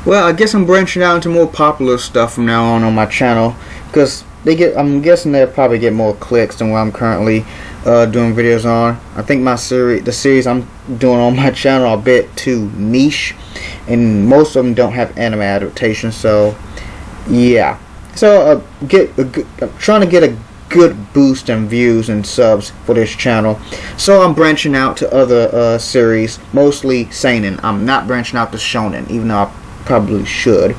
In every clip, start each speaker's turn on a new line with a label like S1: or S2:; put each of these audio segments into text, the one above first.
S1: Well, I guess I'm branching out into more popular stuff from now on my channel because I'm guessing they'll probably get more clicks than what I'm currently doing videos on. I think the series I'm doing on my channel are a bit too niche, and most of them don't have anime adaptations. So yeah, so I'm trying to get a good boost in views and subs for this channel, so I'm branching out to other series, mostly seinen. I'm not branching out to shonen, even though I probably should.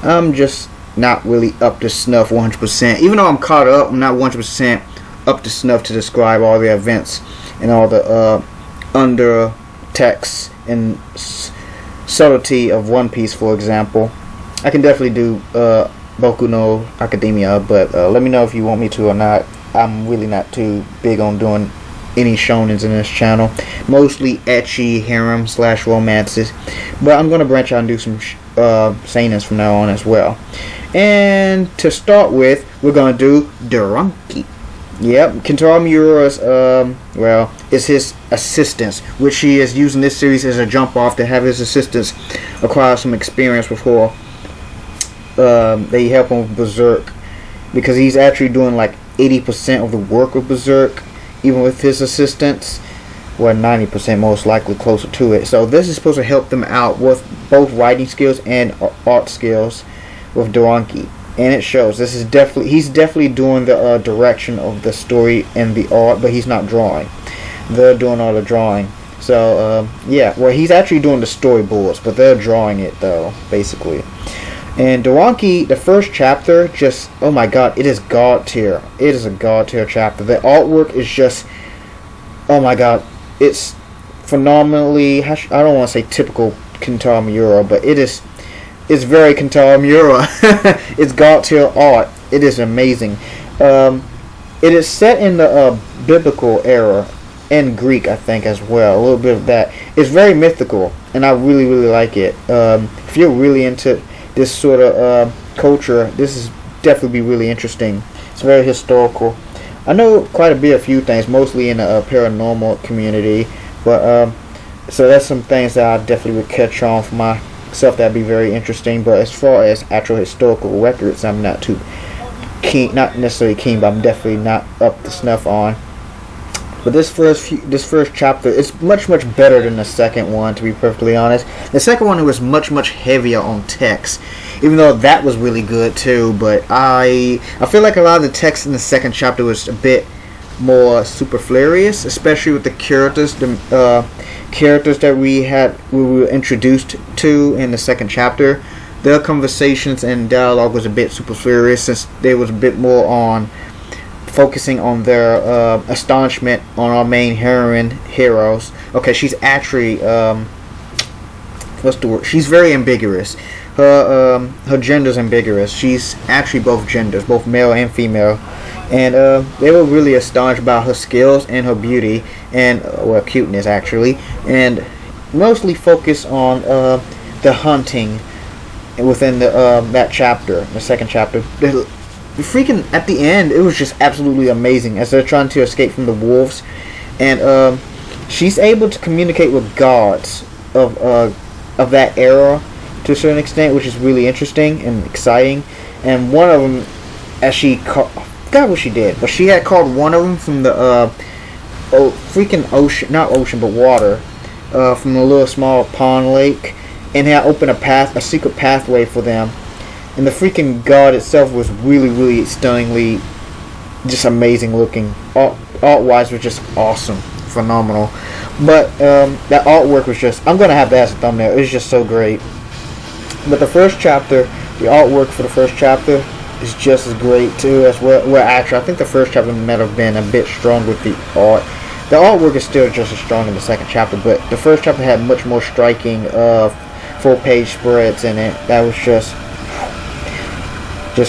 S1: I'm just not really up to snuff 100%. Even though I'm caught up, I'm not 100% up to snuff to describe all the events and all the under text and subtlety of One Piece, for example. I can definitely do Boku no Academia, but let me know if you want me to or not. I'm really not too big on doing any shonens in this channel. Mostly ecchi, harem / romances, but I'm gonna branch out and do some seinens from now on as well. And to start with, we're gonna do Duranki. Yep, Kentaro Miura's is his assistants, which he is using this series as a jump off to have his assistants acquire some experience before they help him with Berserk, because he's actually doing like 80% of the work of Berserk, even with his assistants. Well, 90% most likely, closer to it. So this is supposed to help them out with both writing skills and art skills with Duranki, and it shows. He's definitely doing the direction of the story and the art, but he's not drawing. They're doing all the drawing. So yeah, well, he's actually doing the storyboards, but they're drawing it though, basically. And Duranki, the first chapter, just, oh my god, it is god tier. It is a god tier chapter. The artwork is just, oh my god, it's phenomenally, I don't want to say typical Kentaro Miura, but it's very Kentaro Miura. It's god tier art. It is amazing. It is set in the biblical era, and Greek, I think, as well. A little bit of that. It's very mythical, and I really, really like it. If you're really into this sort of culture, this is definitely be really interesting. It's very historical. I know quite a few things, mostly in the paranormal community, but so that's some things that I definitely would catch on for myself. That'd be very interesting. But as far as actual historical records, I'm not too keen, not necessarily keen, but I'm definitely not up to snuff on. But this first chapter is much better than the second one, to be perfectly honest. The second one was much heavier on text, even though that was really good too. But I feel like a lot of the text in the second chapter was a bit more superfluous, especially with the characters, characters that we were introduced to in the second chapter. Their conversations and dialogue was a bit superfluous, since they was a bit more on focusing on their astonishment on our main heroes. Okay, she's actually what's the word? She's very ambiguous. Her gender's ambiguous. She's actually both genders, both male and female, and they were really astonished about her skills and her beauty and cuteness actually, and mostly focus on the hunting within that chapter, the second chapter. Freaking at the end, it was just absolutely amazing as they're trying to escape from the wolves, and she's able to communicate with gods of that era to a certain extent, which is really interesting and exciting. And one of them, as she I forgot what she did, but she had called one of them from the freaking ocean, not ocean but water, from a little small pond lake, and had opened a secret pathway for them. And the freaking god itself was really stunningly just amazing looking. Art-wise was just awesome. Phenomenal. But that artwork was just, I'm going to have that as a thumbnail. It was just so great. But the first chapter, the artwork for the first chapter is just as great too as well. Well, actually, I think the first chapter might have been a bit strong with the art. The artwork is still just as strong in the second chapter, but the first chapter had much more striking full-page spreads in it. That was just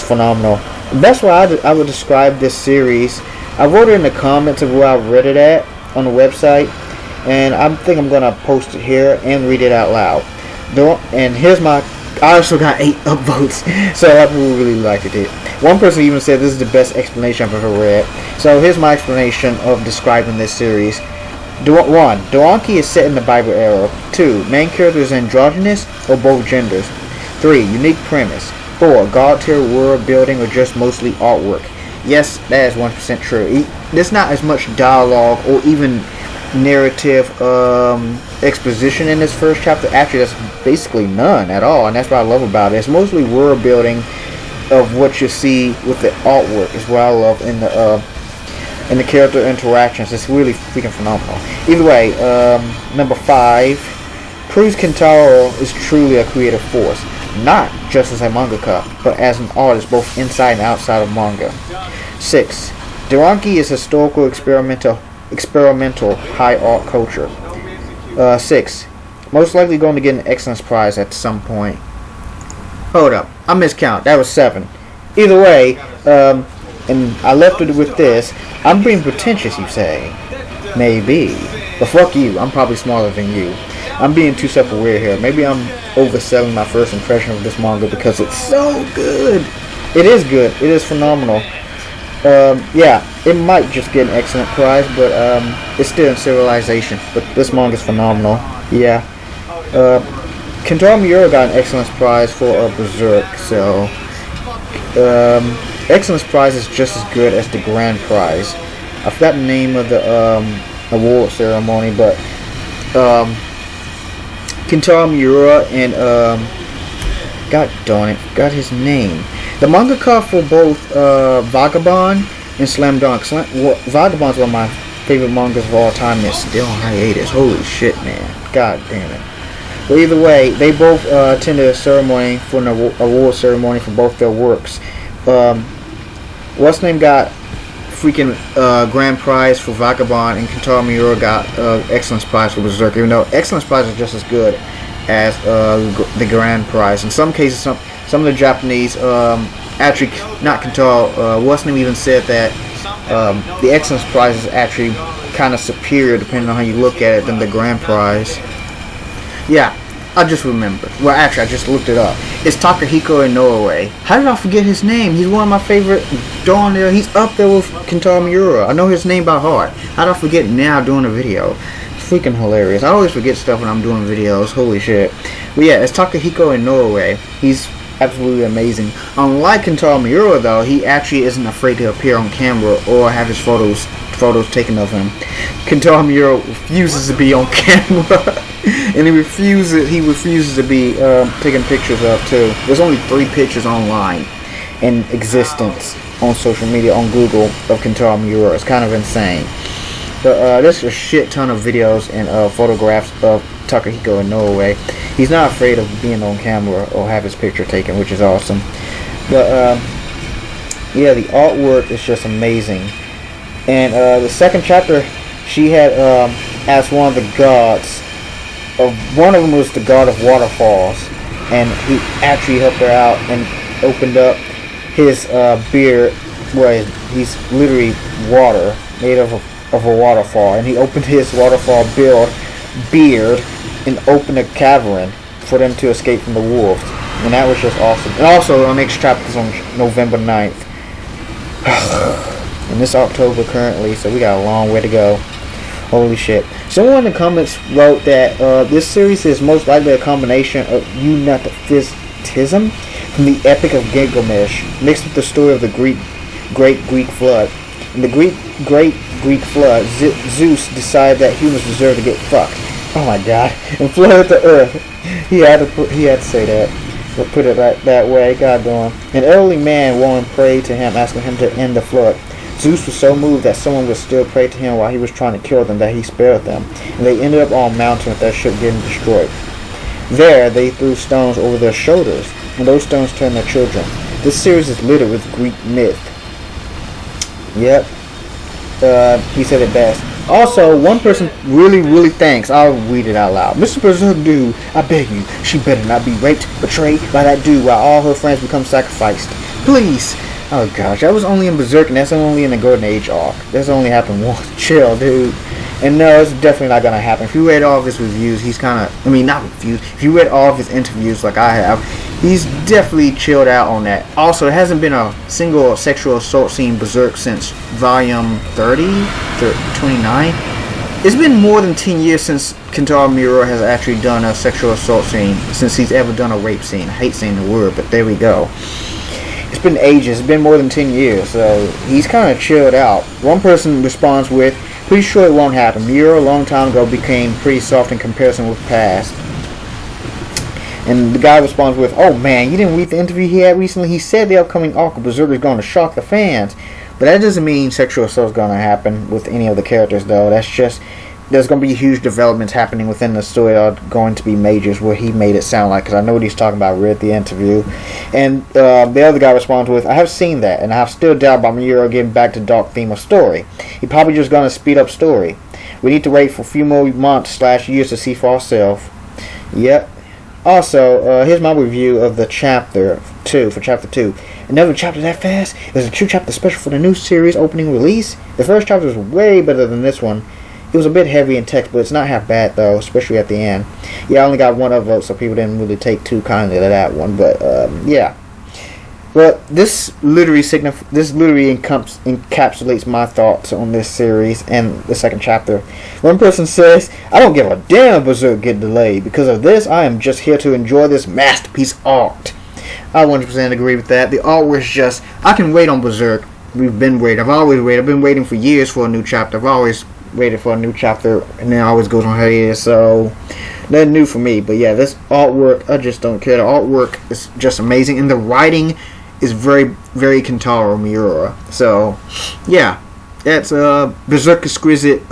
S1: phenomenal. That's why I would describe this series. I wrote it in the comments of where I read it at on the website, and I think I'm gonna post it here and read it out loud. And here's my, I also got 8 upvotes, so I really liked it. One person even said this is the best explanation I've ever read. So here's my explanation of describing this series. 1. Duranki is set in the Bible era. 2. Main character is androgynous or both genders. 3. Unique premise. 4. God tier world building or just mostly artwork. Yes, that is 100% true. There's not as much dialogue or even narrative exposition in this first chapter. Actually, there's basically none at all, and that's what I love about it. It's mostly world building of what you see with the artwork is what I love in the character interactions. It's really freaking phenomenal. Either way, number 5 proves Kentaro is truly a creative force, not just as a mangaka, but as an artist both inside and outside of manga. 6. Duranki is historical experimental high art culture. 6. Most likely going to get an excellence prize at some point. Hold up, I miscount. That was 7. Either way, and I left it with this. I'm being pretentious, you say? Maybe, but fuck you. I'm probably smarter than you. I'm being too self-aware here. Maybe I'm overselling my first impression of this manga because it's so good. It is good. It is phenomenal. Yeah, it might just get an excellent prize, but it's still in civilization. But this manga is phenomenal. Yeah. Kentaro Miura got an excellence prize for Berserk, so excellence prize is just as good as the grand prize. I forgot the name of the award ceremony, but Kentaro Miura and god darn it, forgot his name. The mangaka for both Vagabond and Slam Dunk. Vagabond's one of my favorite mangas of all time, and it's still on hiatus. Holy shit, man. God damn it. But either way, they both attended a ceremony for an award ceremony for both their works. What's name got freaking grand prize for Vagabond, and Kentaro Miura got excellence prize for Berserk. Even though excellence prize is just as good as the grand prize. In some cases, some of the Japanese actually not Kentaro. What's name even said that the excellence prize is actually kind of superior, depending on how you look at it, than the grand prize. Yeah, I just remembered. Well, actually, I just looked it up. It's Takahiko Inoue. How did I forget his name? He's one of my favorite. Darn there, he's up there with Kentaro Miura. I know his name by heart. How did I forget now doing a video? It's freaking hilarious. I always forget stuff when I'm doing videos. Holy shit. But yeah, it's Takahiko Inoue. He's absolutely amazing. Unlike Kentaro Miura, though, he actually isn't afraid to appear on camera or have his photos taken of him. Kentaro Miura refuses to be on camera. And he refuses to be taken pictures of too. There's only 3 pictures online in existence on social media, on Google, of Kentaro Miura. It's kind of insane. But there's a shit ton of videos and photographs of Takahiko Inoue. He's not afraid of being on camera or have his picture taken, which is awesome. But yeah, the artwork is just amazing. And the second chapter, she had asked one of the gods. One of them was the god of waterfalls, and he actually helped her out and opened up his beard, where he's literally water made of a waterfall, and he opened his waterfall beard and opened a cavern for them to escape from the wolves, and that was just awesome. And also, our next chapter is on November 9th, and it's October currently, so we got a long way to go. Holy shit. Someone in the comments wrote that this series is most likely a combination of Unathism from the Epic of Gilgamesh mixed with the story of the Great Greek Flood. In the Great Greek Flood, Zeus decided that humans deserve to get fucked. Oh my god. And flooded the earth. He had to say that. But put it that way. God damn. An elderly man, woman prayed to him, asking him to end the flood. Zeus was so moved that someone would still pray to him while he was trying to kill them that he spared them, and they ended up on a mountain with their ship getting destroyed. There, they threw stones over their shoulders, and those stones turned their children. This series is littered with Greek myth. Yep. He said it best. Also, one person really thanks. I'll read it out loud. Mr. Berserk dude, I beg you, she better not be raped, betrayed by that dude while all her friends become sacrificed. Please. Oh gosh, that was only in Berserk, and that's only in the Golden Age arc. That's only happened once. Chill, dude. And no, it's definitely not gonna happen. If you read all of his reviews, he's kind of, not reviews. If you read all of his interviews like I have, he's definitely chilled out on that. Also, there hasn't been a single sexual assault scene in Berserk since volume 30, 29. It's been more than 10 years since Kentaro Miura has actually done a sexual assault scene, since he's ever done a rape scene. I hate saying the word, but there we go. It's been ages. It's been more than 10 years, so he's kind of chilled out. One person responds with, "Pretty sure it won't happen. Miura a long time ago became pretty soft in comparison with past." And the guy responds with, "Oh man, you didn't read the interview he had recently? He said the upcoming arc of Berserk is going to shock the fans." But that doesn't mean sexual assault is going to happen with any of the characters, though. That's just, there's going to be huge developments happening within the story that are going to be majors, where he made it sound like, because I know what he's talking about, read the interview. And the other guy responds with, "I have seen that, and I have still doubt about Miura getting back to dark theme of story. He probably just going to speed up story. We need to wait for a few more months/years to see for ourselves." Yep. Also, here's my review of the chapter 2, for chapter 2. Another chapter that fast? It was a 2-chapter special for the new series opening release. The first chapter was way better than this one. It was a bit heavy in text, but it's not half bad though, especially at the end. Yeah, I only got one upvote, so people didn't really take too kindly to that one, but yeah. Well, this literally encapsulates my thoughts on this series and the second chapter. One person says, "I don't give a damn if Berserk get delayed. Because of this, I am just here to enjoy this masterpiece art." I 100% agree with that. The art was just, I can wait on Berserk. We've been waiting. I've always waited. I've been waiting for years for a new chapter. I've always waited for a new chapter, and then it always goes on hiatus, so nothing new for me. But yeah, this artwork, I just don't care. The artwork is just amazing, and the writing is very, very Kentaro Miura. So yeah, that's Berserk exquisite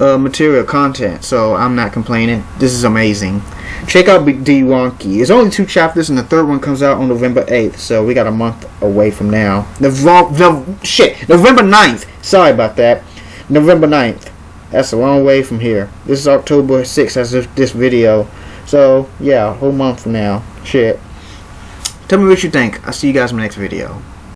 S1: material content, so I'm not complaining. This is amazing. Check out Duranki. It's only 2 chapters, and the third one comes out on November 8th, so we got a month away from now. November 9th. Sorry about that. November 9th. That's a long way from here. This is October 6th as of this video. So yeah, a whole month from now. Shit. Tell me what you think. I'll see you guys in the next video.